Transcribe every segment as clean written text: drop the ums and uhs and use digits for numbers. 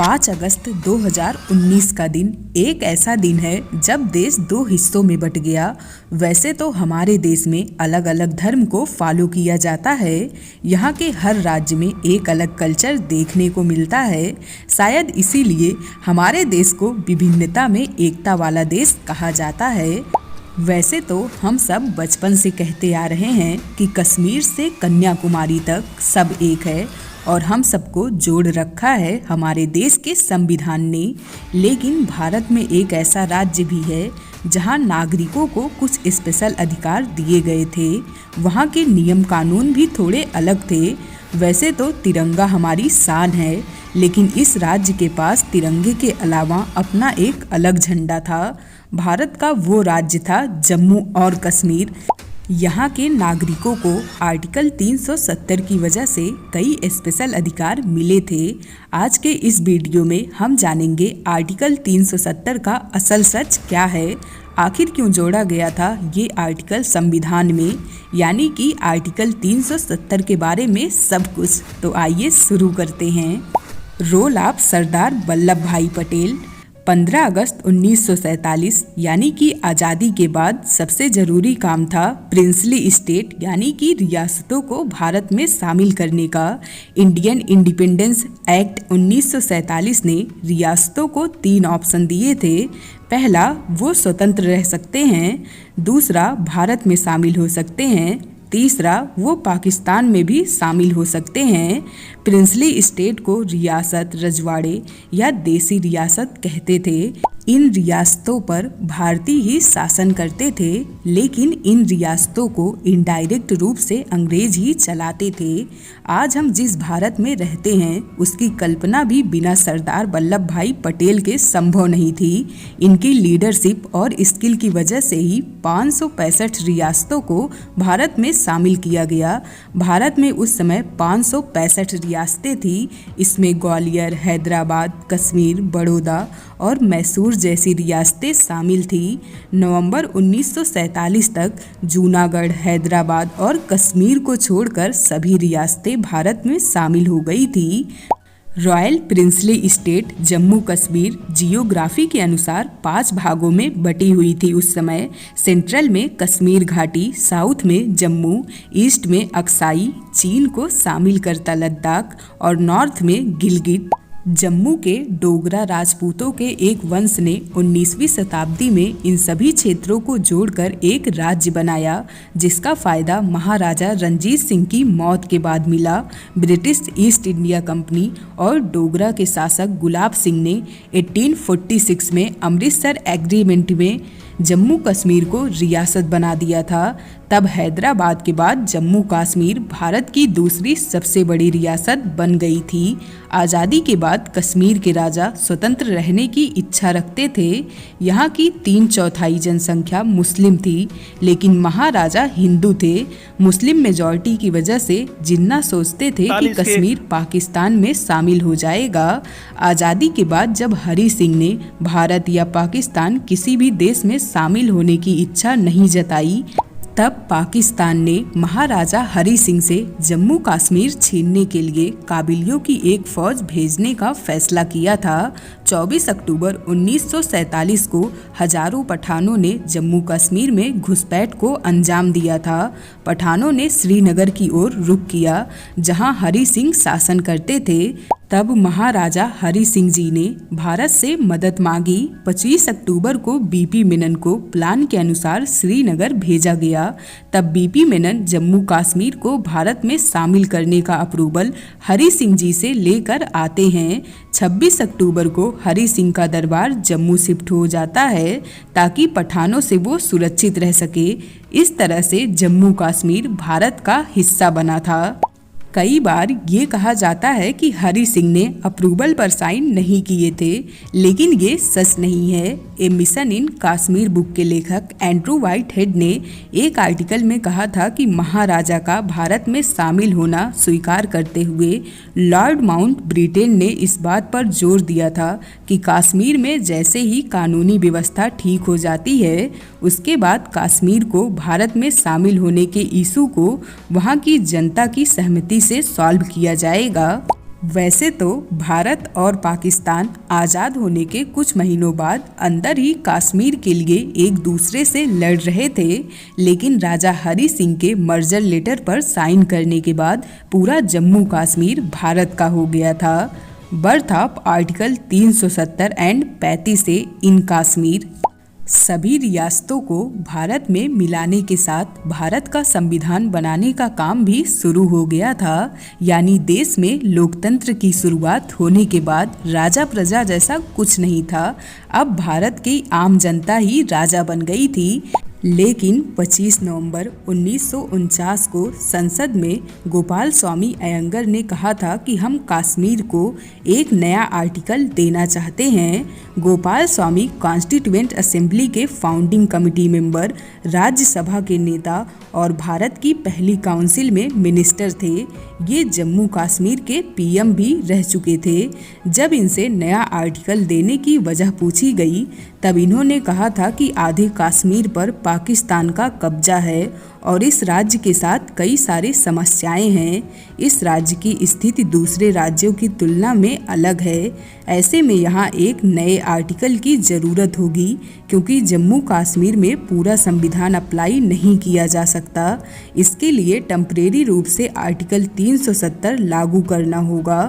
5 अगस्त 2019 का दिन एक ऐसा दिन है जब देश दो हिस्सों में बट गया। वैसे तो हमारे देश में अलग अलग धर्म को फॉलो किया जाता है। यहाँ के हर राज्य में एक अलग कल्चर देखने को मिलता है। शायद इसीलिए हमारे देश को विभिन्नता में एकता वाला देश कहा जाता है। वैसे तो हम सब बचपन से कहते आ रहे हैं कि कश्मीर से कन्याकुमारी तक सब एक है और हम सबको जोड़ रखा है हमारे देश के संविधान ने। लेकिन भारत में एक ऐसा राज्य भी है जहां नागरिकों को कुछ स्पेशल अधिकार दिए गए थे। वहां के नियम कानून भी थोड़े अलग थे। वैसे तो तिरंगा हमारी शान है, लेकिन इस राज्य के पास तिरंगे के अलावा अपना एक अलग झंडा था। भारत का वो राज्य था जम्मू और कश्मीर। यहाँ के नागरिकों को आर्टिकल 370 की वजह से कई स्पेशल अधिकार मिले थे। आज के इस वीडियो में हम जानेंगे आर्टिकल 370 का असल सच क्या है, आखिर क्यों जोड़ा गया था ये आर्टिकल संविधान में, यानी कि आर्टिकल 370 के बारे में सब कुछ। तो आइए शुरू करते हैं। रोल ऑफ सरदार वल्लभ भाई पटेल। 15 अगस्त 1947 यानी कि आज़ादी के बाद सबसे ज़रूरी काम था प्रिंसली स्टेट यानी कि रियासतों को भारत में शामिल करने का। इंडियन इंडिपेंडेंस एक्ट 1947 ने रियासतों को 3 ऑप्शन दिए थे। पहला, वो स्वतंत्र रह सकते हैं। दूसरा, भारत में शामिल हो सकते हैं। तीसरा, वो पाकिस्तान में भी शामिल हो सकते हैं। प्रिंसली स्टेट को रियासत, रजवाड़े या देसी रियासत कहते थे। इन रियासतों पर भारतीय ही शासन करते थे, लेकिन इन रियासतों को इनडायरेक्ट रूप से अंग्रेज ही चलाते थे। आज हम जिस भारत में रहते हैं उसकी कल्पना भी बिना सरदार वल्लभ भाई पटेल के संभव नहीं थी। इनकी लीडरशिप और स्किल की वजह से ही 565 रियासतों को भारत में शामिल किया गया। भारत में उस समय 565 रियासतें थी। इसमें ग्वालियर, हैदराबाद, कश्मीर, बड़ौदा और मैसूर जैसी रियासतें शामिल थी। नवंबर 1947 तक जूनागढ़, हैदराबाद और कश्मीर को छोड़कर सभी रियासतें भारत में शामिल हो गई थी। Royal princely state Jammu Kashmir geography के अनुसार 5 भागों में बटी हुई थी उस समय। सेंट्रल में कश्मीर घाटी, साउथ में जम्मू, ईस्ट में अक्साई, चीन को शामिल करता लद्दाख और नॉर्थ में गिलगिट। जम्मू के डोगरा राजपूतों के एक वंश ने 19वीं शताब्दी में इन सभी क्षेत्रों को जोड़कर एक राज्य बनाया, जिसका फायदा महाराजा रणजीत सिंह की मौत के बाद मिला। ब्रिटिश ईस्ट इंडिया कंपनी और डोगरा के शासक गुलाब सिंह ने 1846 में अमृतसर एग्रीमेंट में जम्मू कश्मीर को रियासत बना दिया था। तब हैदराबाद के बाद जम्मू कश्मीर भारत की दूसरी सबसे बड़ी रियासत बन गई थी। आज़ादी के बाद कश्मीर के राजा स्वतंत्र रहने की इच्छा रखते थे। यहाँ की 3/4 जनसंख्या मुस्लिम थी, लेकिन महाराजा हिंदू थे। मुस्लिम मेजॉरिटी की वजह से जिन्ना सोचते थे कि कश्मीर पाकिस्तान में शामिल हो जाएगा। आज़ादी के बाद जब हरि सिंह ने भारत या पाकिस्तान किसी भी देश में शामिल होने की इच्छा नहीं जताई, तब पाकिस्तान ने महाराजा हरि सिंह से जम्मू कश्मीर छीनने के लिए काबिलियों की एक फौज भेजने का फैसला किया था। 24 अक्टूबर 1947 को हजारों पठानों ने जम्मू कश्मीर में घुसपैठ को अंजाम दिया था। पठानों ने श्रीनगर की ओर रुख किया, जहां हरि सिंह शासन करते थे। तब महाराजा हरि सिंह जी ने भारत से मदद मांगी। 25 अक्टूबर को बीपी मेनन को प्लान के अनुसार श्रीनगर भेजा गया। तब बीपी मेनन जम्मू कश्मीर को भारत में शामिल करने का अप्रूवल हरि सिंह जी से लेकर आते हैं। 26 अक्टूबर को हरि सिंह का दरबार जम्मू शिफ्ट हो जाता है ताकि पठानों से वो सुरक्षित रह सके। इस तरह से जम्मू कश्मीर भारत का हिस्सा बना था। कई बार ये कहा जाता है कि हरि सिंह ने अप्रूवल पर साइन नहीं किए थे, लेकिन ये सच नहीं है। ए मिशन इन कश्मीर बुक के लेखक एंड्रू व्हाइट हेड ने एक आर्टिकल में कहा था कि महाराजा का भारत में शामिल होना स्वीकार करते हुए लॉर्ड माउंट ब्रिटेन ने इस बात पर जोर दिया था कि कश्मीर में जैसे ही कानूनी व्यवस्था ठीक हो जाती है, उसके बाद कश्मीर को भारत में शामिल होने के इशू को वहाँ की जनता की सहमति से सॉल्व किया जाएगा। वैसे तो भारत और पाकिस्तान आज़ाद होने के कुछ महीनों बाद अंदर ही कश्मीर के लिए एक दूसरे से लड़ रहे थे, लेकिन राजा हरि सिंह के मर्जर लेटर पर साइन करने के बाद पूरा जम्मू कश्मीर भारत का हो गया था। बर्थ ऑफ आर्टिकल 370 एंड 35 से इन कश्मीर सभी रियासतों को भारत में मिलाने के साथ भारत का संविधान बनाने का काम भी शुरू हो गया था। यानी देश में लोकतंत्र की शुरुआत होने के बाद राजा प्रजा जैसा कुछ नहीं था, अब भारत की आम जनता ही राजा बन गई थी। लेकिन 25 नवंबर 1949 को संसद में गोपाल स्वामी अयंगर ने कहा था कि हम कश्मीर को एक नया आर्टिकल देना चाहते हैं। गोपाल स्वामी कॉन्स्टिट्यूएंट असेंबली के फाउंडिंग कमेटी मेंबर, राज्यसभा के नेता और भारत की पहली काउंसिल में मिनिस्टर थे। ये जम्मू कश्मीर के पीएम भी रह चुके थे। जब इनसे नया आर्टिकल देने की वजह पूछी गई तब इन्होंने कहा था कि आधे कश्मीर पर पाकिस्तान का कब्जा है और इस राज्य के साथ कई सारी समस्याएं हैं। इस राज्य की स्थिति दूसरे राज्यों की तुलना में अलग है। ऐसे में यहाँ एक नए आर्टिकल की ज़रूरत होगी क्योंकि जम्मू कश्मीर में पूरा संविधान अप्लाई नहीं किया जा सकता। इसके लिए टेम्परेरी रूप से आर्टिकल 370 लागू करना होगा।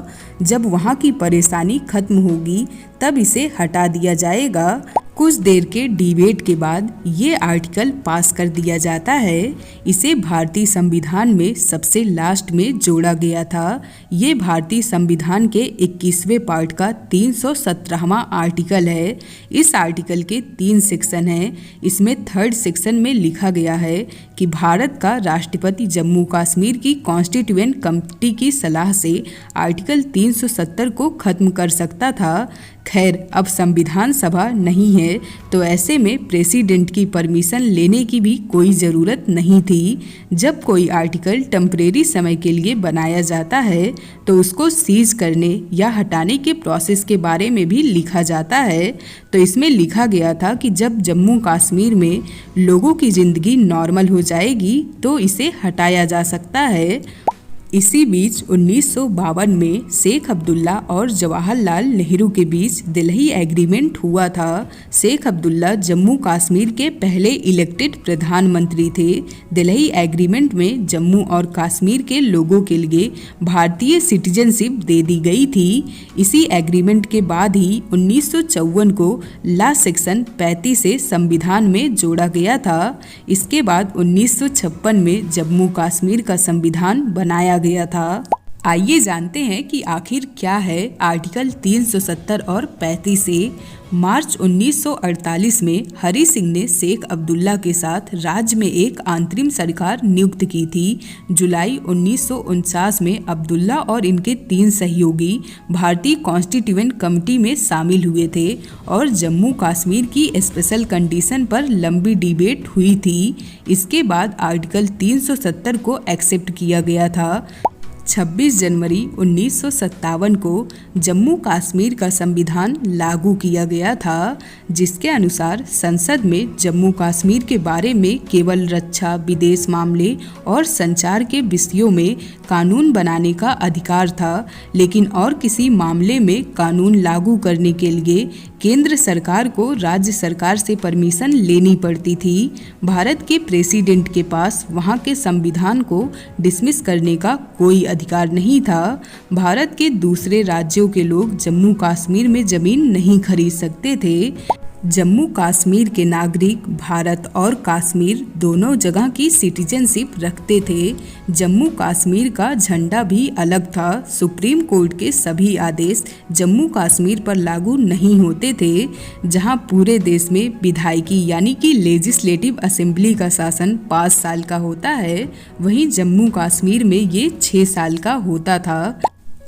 जब वहाँ की परेशानी खत्म होगी तब इसे हटा दिया जाएगा। कुछ देर के डिबेट के बाद ये आर्टिकल पास कर दिया जाता है। इसे भारतीय संविधान में सबसे लास्ट में जोड़ा गया था। ये भारतीय संविधान के 21वें पार्ट का 317वां आर्टिकल है। इस आर्टिकल के 3 सेक्शन हैं। इसमें 3rd सेक्शन में लिखा गया है कि भारत का राष्ट्रपति जम्मू कश्मीर की कॉन्स्टिट्यूएंट कमेटी की सलाह से आर्टिकल 370 को खत्म कर सकता था। खैर, अब संविधान सभा नहीं है तो ऐसे में प्रेसिडेंट की परमिशन लेने की भी कोई ज़रूरत नहीं थी। जब कोई आर्टिकल टेम्परेरी समय के लिए बनाया जाता है तो उसको सीज करने या हटाने के प्रोसेस के बारे में भी लिखा जाता है। तो इसमें लिखा गया था कि जब जम्मू कश्मीर में लोगों की ज़िंदगी नॉर्मल हो जाएगी तो इसे हटाया जा सकता है। इसी बीच 1952 में शेख अब्दुल्ला और जवाहरलाल नेहरू के बीच दिल्ली एग्रीमेंट हुआ था। शेख अब्दुल्ला जम्मू कश्मीर के पहले इलेक्टेड प्रधानमंत्री थे। दिल्ली एग्रीमेंट में जम्मू और कश्मीर के लोगों के लिए भारतीय सिटीजनशिप दे दी गई थी। इसी एग्रीमेंट के बाद ही 1954 को लास्ट सेक्शन 35 से संविधान में जोड़ा गया था। इसके बाद 1956 में जम्मू कश्मीर का संविधान बनाया गया था। आइए जानते हैं कि आखिर क्या है आर्टिकल 370 और 35 से। मार्च 1948 में हरि सिंह ने शेख अब्दुल्ला के साथ राज्य में एक अंतरिम सरकार नियुक्त की थी। जुलाई 1949 में अब्दुल्ला और इनके 3 सहयोगी भारतीय कॉन्स्टिट्यूएंट कमेटी में शामिल हुए थे और जम्मू कश्मीर की स्पेशल कंडीशन पर लंबी डिबेट हुई थी। इसके बाद आर्टिकल 370 को एक्सेप्ट किया गया था। 26 जनवरी 1957 को जम्मू कश्मीर का संविधान लागू किया गया था, जिसके अनुसार संसद में जम्मू कश्मीर के बारे में केवल रक्षा, विदेश मामले और संचार के विषयों में कानून बनाने का अधिकार था, लेकिन और किसी मामले में कानून लागू करने के लिए केंद्र सरकार को राज्य सरकार से परमिशन लेनी पड़ती थी। भारत के प्रेसिडेंट के पास वहां के संविधान को डिसमिस करने का कोई अधिकार नहीं था। भारत के दूसरे राज्यों के लोग जम्मू कश्मीर में जमीन नहीं खरीद सकते थे। जम्मू कश्मीर के नागरिक भारत और कश्मीर दोनों जगह की सिटीजनशिप रखते थे। जम्मू कश्मीर का झंडा भी अलग था। सुप्रीम कोर्ट के सभी आदेश जम्मू कश्मीर पर लागू नहीं होते थे। जहां पूरे देश में विधायकी यानी कि लेजिस्लेटिव असेंबली का शासन 5 साल का होता है, वहीं जम्मू कश्मीर में ये 6 साल का होता था।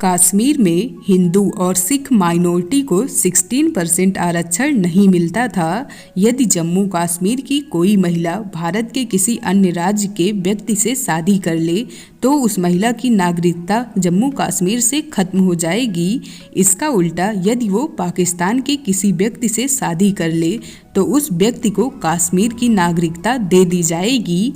कश्मीर में हिंदू और सिख माइनॉरिटी को 16% आरक्षण नहीं मिलता था। यदि जम्मू कश्मीर की कोई महिला भारत के किसी अन्य राज्य के व्यक्ति से शादी कर ले तो उस महिला की नागरिकता जम्मू कश्मीर से खत्म हो जाएगी। इसका उल्टा यदि वो पाकिस्तान के किसी व्यक्ति से शादी कर ले तो उस व्यक्ति को कश्मीर की नागरिकता दे दी जाएगी।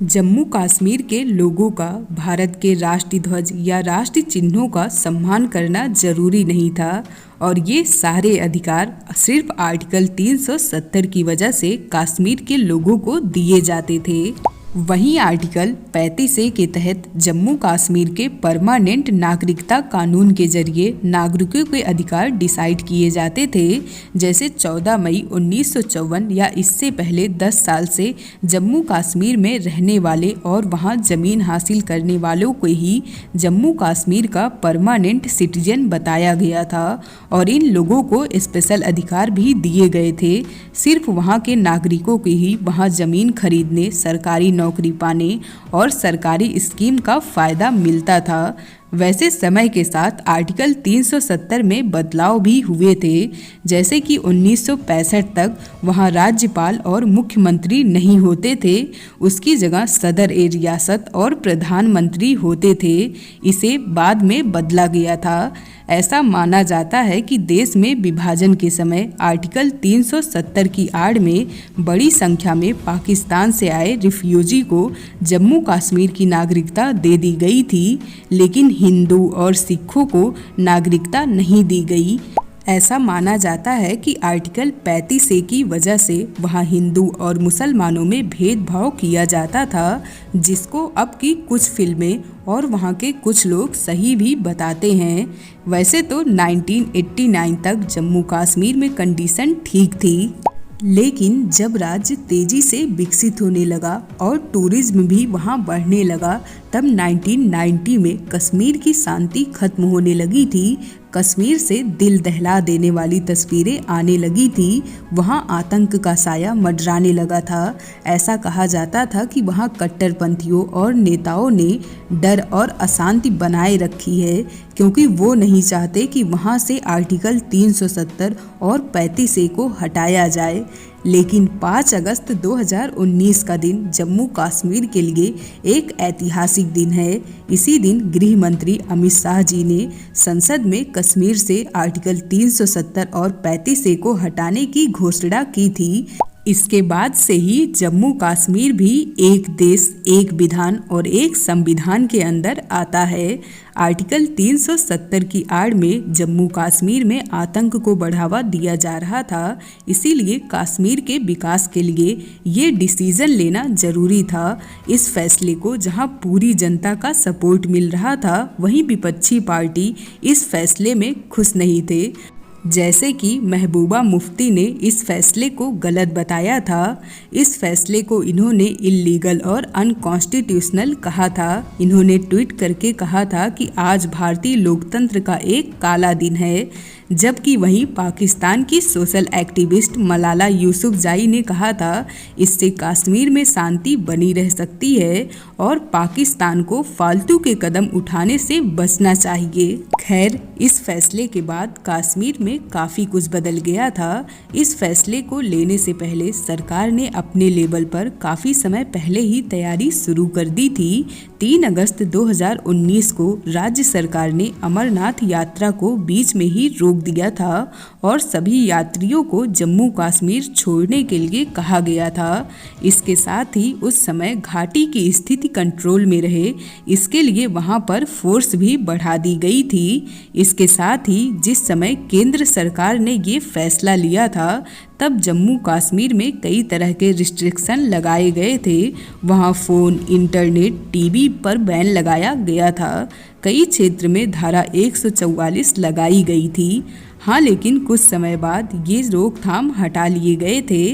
जम्मू कश्मीर के लोगों का भारत के राष्ट्रीय ध्वज या राष्ट्रीय चिन्हों का सम्मान करना जरूरी नहीं था और ये सारे अधिकार सिर्फ आर्टिकल 370 की वजह से कश्मीर के लोगों को दिए जाते थे। वहीं आर्टिकल 35A के तहत जम्मू कश्मीर के परमानेंट नागरिकता कानून के जरिए नागरिकों के अधिकार डिसाइड किए जाते थे। जैसे 14 मई 1954 या इससे पहले 10 साल से जम्मू कश्मीर में रहने वाले और वहां ज़मीन हासिल करने वालों को ही जम्मू कश्मीर का परमानेंट सिटीजन बताया गया था और इन लोगों को स्पेशल अधिकार भी दिए गए थे। सिर्फ वहां के नागरिकों को ही वहां ज़मीन खरीदने, सरकारी नौकरी पाने और सरकारी स्कीम का फायदा मिलता था। वैसे समय के साथ आर्टिकल 370 में बदलाव भी हुए थे। जैसे कि 1965 तक वहां राज्यपाल और मुख्यमंत्री नहीं होते थे, उसकी जगह सदर ए रियासत और प्रधानमंत्री होते थे। इसे बाद में बदला गया था। ऐसा माना जाता है कि देश में विभाजन के समय आर्टिकल 370 की आड़ में बड़ी संख्या में पाकिस्तान से आए रिफ्यूजी को जम्मू कश्मीर की नागरिकता दे दी गई थी, लेकिन हिंदू और सिखों को नागरिकता नहीं दी गई। ऐसा माना जाता है कि आर्टिकल 35A की वजह से वहां हिंदू और मुसलमानों में भेदभाव किया जाता था, जिसको अब की कुछ फिल्में और वहां के कुछ लोग सही भी बताते हैं। वैसे तो 1989 तक जम्मू कश्मीर में कंडीशन ठीक थी, लेकिन जब राज्य तेजी से विकसित होने लगा और टूरिज्म भी वहां बढ़ने लगा, तब 1990 में कश्मीर की शांति खत्म होने लगी थी। कश्मीर से दिल दहला देने वाली तस्वीरें आने लगी थी। वहां आतंक का साया मंडराने लगा था। ऐसा कहा जाता था कि वहां कट्टरपंथियों और नेताओं ने डर और अशांति बनाए रखी है, क्योंकि वो नहीं चाहते कि वहां से आर्टिकल 370 और 35A को हटाया जाए। लेकिन 5 अगस्त 2019 का दिन जम्मू कश्मीर के लिए एक ऐतिहासिक दिन है। इसी दिन गृह मंत्री अमित शाह जी ने संसद में कश्मीर से आर्टिकल 370 और 35A को हटाने की घोषणा की थी। इसके बाद से ही जम्मू कश्मीर भी एक देश, एक विधान और एक संविधान के अंदर आता है। आर्टिकल 370 की आड़ में जम्मू कश्मीर में आतंक को बढ़ावा दिया जा रहा था, इसीलिए कश्मीर के विकास के लिए ये डिसीजन लेना जरूरी था। इस फैसले को जहां पूरी जनता का सपोर्ट मिल रहा था, वहीं विपक्षी पार्टी इस फैसले में खुश नहीं थे। जैसे कि महबूबा मुफ्ती ने इस फैसले को गलत बताया था। इस फैसले को इन्होंने इल्लीगल और अनकॉन्स्टिट्यूशनल कहा था। इन्होंने ट्वीट करके कहा था कि आज भारतीय लोकतंत्र का एक काला दिन है, जबकि वहीं पाकिस्तान की सोशल एक्टिविस्ट मलाला यूसुफजाई ने कहा था इससे कश्मीर में शांति बनी रह सकती है और पाकिस्तान को फालतू के कदम उठाने से बचना चाहिए। खैर, इस फैसले के बाद कश्मीर में काफ़ी कुछ बदल गया था। इस फैसले को लेने से पहले सरकार ने अपने लेवल पर काफ़ी समय पहले ही तैयारी शुरू कर दी थी। 3 अगस्त 2019 को राज्य सरकार ने अमरनाथ यात्रा को बीच में ही रोक दिया था और सभी यात्रियों को जम्मू कश्मीर छोड़ने के लिए कहा गया था। इसके साथ ही उस समय घाटी की स्थिति कंट्रोल में रहे, इसके लिए वहां पर फोर्स भी बढ़ा दी गई थी। इसके साथ ही जिस समय केंद्र सरकार ने ये फैसला लिया था, तब जम्मू कश्मीर में कई तरह के रिस्ट्रिक्शन लगाए गए थे। वहां फ़ोन, इंटरनेट, टीवी पर बैन लगाया गया था। कई क्षेत्र में धारा 144 लगाई गई थी। हाँ, लेकिन कुछ समय बाद ये रोकथाम हटा लिए गए थे।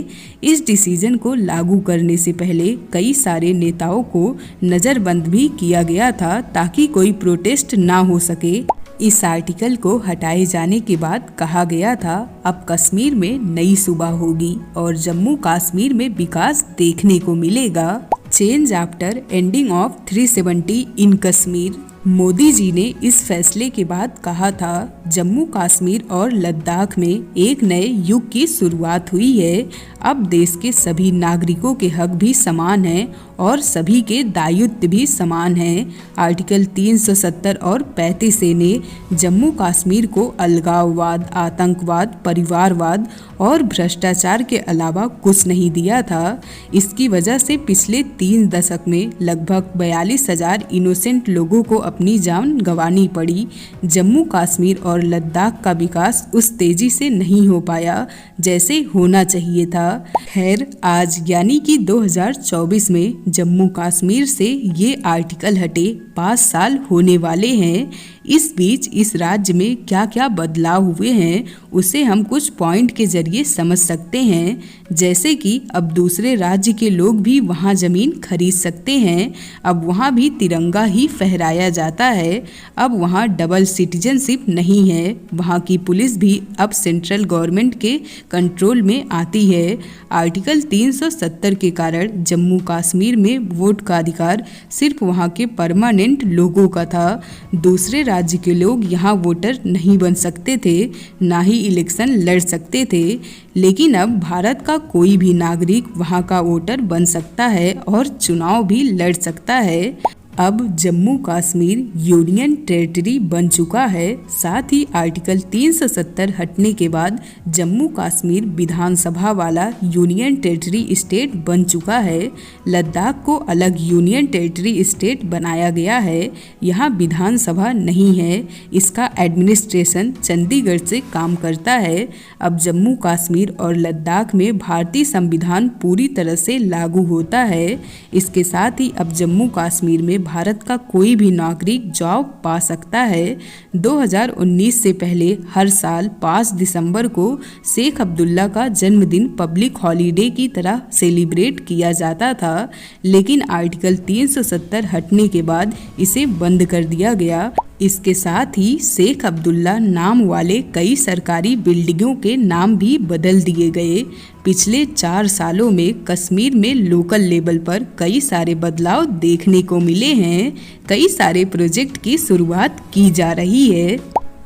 इस डिसीजन को लागू करने से पहले कई सारे नेताओं को नज़रबंद भी किया गया था, ताकि कोई प्रोटेस्ट ना हो सके। इस आर्टिकल को हटाए जाने के बाद कहा गया था अब कश्मीर में नई सुबह होगी और जम्मू कश्मीर में विकास देखने को मिलेगा। चेंज आफ्टर एंडिंग ऑफ 370 इन कश्मीर। मोदी जी ने इस फैसले के बाद कहा था जम्मू कश्मीर और लद्दाख में एक नए युग की शुरुआत हुई है। अब देश के सभी नागरिकों के हक भी समान हैं और सभी के दायित्व भी समान हैं। आर्टिकल 370 और 35 ने जम्मू कश्मीर को अलगाववाद, आतंकवाद, परिवारवाद और भ्रष्टाचार के अलावा कुछ नहीं दिया था। इसकी वजह से पिछले 3 दशक में लगभग 42,000 इनोसेंट लोगों को अपनी जान गंवानी पड़ी। जम्मू कश्मीर और लद्दाख का विकास उस तेजी से नहीं हो पाया जैसे होना चाहिए था। खैर, आज यानी कि 2024 में जम्मू कश्मीर से ये आर्टिकल हटे 5 साल होने वाले हैं। इस बीच इस राज्य में क्या क्या बदलाव हुए हैं उसे हम कुछ पॉइंट के जरिए समझ सकते हैं। जैसे कि अब दूसरे राज्य के लोग भी वहां ज़मीन खरीद सकते हैं। अब वहां भी तिरंगा ही फहराया जाता है। अब वहां डबल सिटीजनशिप नहीं है। वहां की पुलिस भी अब सेंट्रल गवर्नमेंट के कंट्रोल में आती है। आर्टिकल 370 के कारण जम्मू कश्मीर में वोट का अधिकार सिर्फ वहां के परमानेंट लोगों का था। दूसरे राज्य के लोग यहाँ वोटर नहीं बन सकते थे, ना ही इलेक्शन लड़ सकते थे। लेकिन अब भारत का कोई भी नागरिक वहाँ का वोटर बन सकता है और चुनाव भी लड़ सकता है। अब जम्मू कश्मीर यूनियन टेरिटरी बन चुका है। साथ ही आर्टिकल 370 हटने के बाद जम्मू कश्मीर विधानसभा वाला यूनियन टेरिटरी स्टेट बन चुका है। लद्दाख को अलग यूनियन टेरिटरी स्टेट बनाया गया है। यहाँ विधानसभा नहीं है। इसका एडमिनिस्ट्रेशन चंडीगढ़ से काम करता है। अब जम्मू कश्मीर और लद्दाख में भारतीय संविधान पूरी तरह से लागू होता है। इसके साथ ही अब जम्मू कश्मीर में भारत का कोई भी नागरिक जॉब पा सकता है। 2019 से पहले हर साल 5 दिसंबर को शेख अब्दुल्ला का जन्मदिन पब्लिक हॉलीडे की तरह सेलिब्रेट किया जाता था, लेकिन आर्टिकल 370 हटने के बाद इसे बंद कर दिया गया। इसके साथ ही शेख अब्दुल्ला नाम वाले कई सरकारी बिल्डिंगों के नाम भी बदल दिए गए। पिछले 4 सालों में कश्मीर में लोकल लेवल पर कई सारे बदलाव देखने को मिले हैं। कई सारे प्रोजेक्ट की शुरुआत की जा रही है।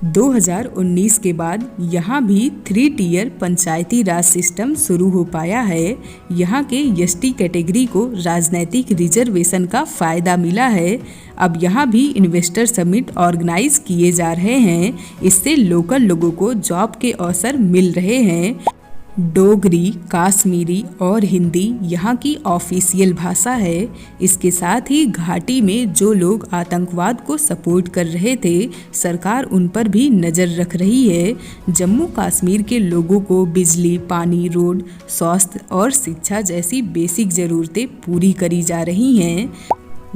2019 के बाद यहाँ भी 3 टियर पंचायती राज सिस्टम शुरू हो पाया है। यहाँ के एसटी कैटेगरी को राजनीतिक रिजर्वेशन का फ़ायदा मिला है। अब यहाँ भी इन्वेस्टर समिट ऑर्गेनाइज किए जा रहे हैं। इससे लोकल लोगों को जॉब के अवसर मिल रहे हैं। डोगरी, काश्मीरी और हिंदी यहाँ की ऑफिशियल भाषा है। इसके साथ ही घाटी में जो लोग आतंकवाद को सपोर्ट कर रहे थे, सरकार उन पर भी नज़र रख रही है। जम्मू कश्मीर के लोगों को बिजली, पानी, रोड, स्वास्थ्य और शिक्षा जैसी बेसिक ज़रूरतें पूरी करी जा रही हैं।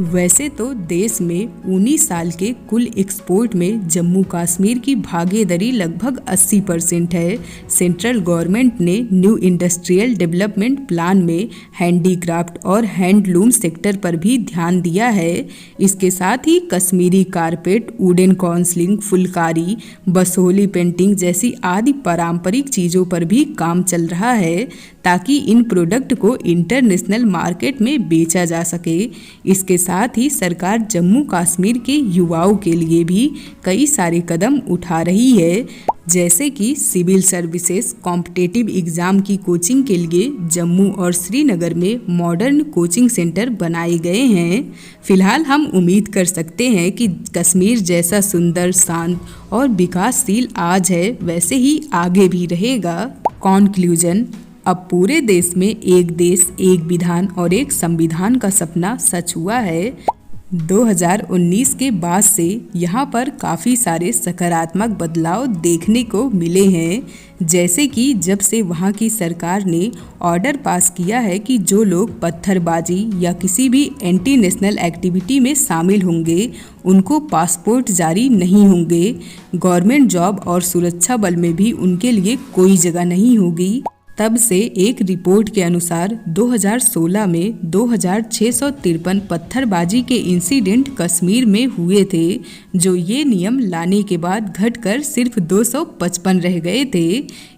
वैसे तो देश में 19 साल के कुल एक्सपोर्ट में जम्मू कश्मीर की भागीदारी लगभग 80% है। सेंट्रल गवर्नमेंट ने न्यू इंडस्ट्रियल डेवलपमेंट प्लान में हैंडीक्राफ्ट और हैंडलूम सेक्टर पर भी ध्यान दिया है। इसके साथ ही Kashmiri carpet, wooden counselling, phulkari, Basohli painting जैसी आदि पारंपरिक चीज़ों पर भी काम चल रहा है, ताकि इन प्रोडक्ट को इंटरनेशनल मार्केट में बेचा जा सके। इसके साथ ही सरकार जम्मू कश्मीर के युवाओं के लिए भी कई सारे कदम उठा रही है, जैसे कि सिविल सर्विसेज कॉम्पिटिटिव एग्ज़ाम की कोचिंग के लिए जम्मू और श्रीनगर में मॉडर्न कोचिंग सेंटर बनाए गए हैं। फिलहाल हम उम्मीद कर सकते हैं कि कश्मीर जैसा सुंदर, शांत और विकासशील आज है, वैसे ही आगे भी रहेगा। कॉन्क्लूजन: अब पूरे देश में एक देश, एक विधान और एक संविधान का सपना सच हुआ है। 2019 के बाद से यहाँ पर काफ़ी सारे सकारात्मक बदलाव देखने को मिले हैं, जैसे कि जब से वहाँ की सरकार ने ऑर्डर पास किया है कि जो लोग पत्थरबाजी या किसी भी एंटी नेशनल एक्टिविटी में शामिल होंगे उनको पासपोर्ट जारी नहीं होंगे। गवर्नमेंट जॉब और सुरक्षा बल में भी उनके लिए कोई जगह नहीं होगी। तब से एक रिपोर्ट के अनुसार 2016 में 2653 पत्थरबाजी के इंसिडेंट कश्मीर में हुए थे, जो ये नियम लाने के बाद घटकर सिर्फ 255 रह गए थे।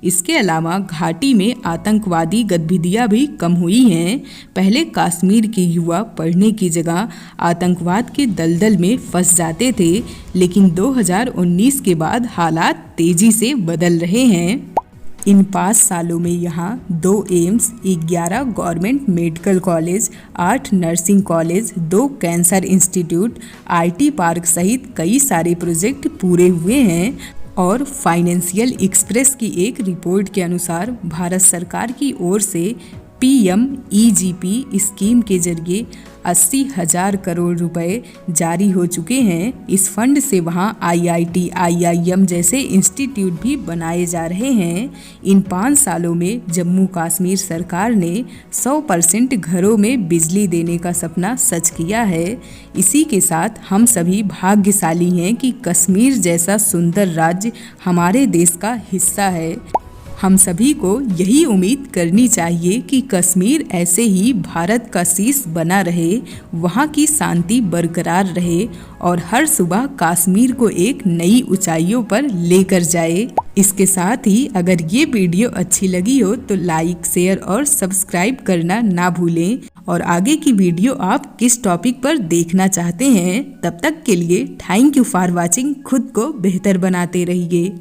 इसके अलावा घाटी में आतंकवादी गतिविधियां भी कम हुई हैं। पहले कश्मीर के युवा पढ़ने की जगह आतंकवाद के दलदल में फंस जाते थे, लेकिन 2019 के बाद हालात तेजी से बदल रहे हैं। इन 5 सालों में यहाँ 2 AIIMS, 11 government medical college, 8 nursing college, 2 cancer institute, IT park सहित कई सारे प्रोजेक्ट पूरे हुए हैं। और फाइनेंशियल एक्सप्रेस की एक रिपोर्ट के अनुसार भारत सरकार की ओर से PMEGP स्कीम के जरिए 80,000 करोड़ रुपए जारी हो चुके हैं। इस फंड से वहां IIT, IIM जैसे इंस्टीट्यूट भी बनाए जा रहे हैं। इन 5 सालों में जम्मू कश्मीर सरकार ने 100% घरों में बिजली देने का सपना सच किया है। इसी के साथ हम सभी भाग्यशाली हैं कि कश्मीर जैसा सुंदर राज्य हमारे देश का हिस्सा है। हम सभी को यही उम्मीद करनी चाहिए कि कश्मीर ऐसे ही भारत का शीश बना रहे, वहाँ की शांति बरकरार रहे और हर सुबह कश्मीर को एक नई ऊंचाइयों पर लेकर जाए। इसके साथ ही अगर ये वीडियो अच्छी लगी हो तो लाइक, शेयर और सब्सक्राइब करना ना भूलें। और आगे की वीडियो आप किस टॉपिक पर देखना चाहते हैं, तब तक के लिए थैंक यू फॉर वॉचिंग। खुद को बेहतर बनाते रहिए।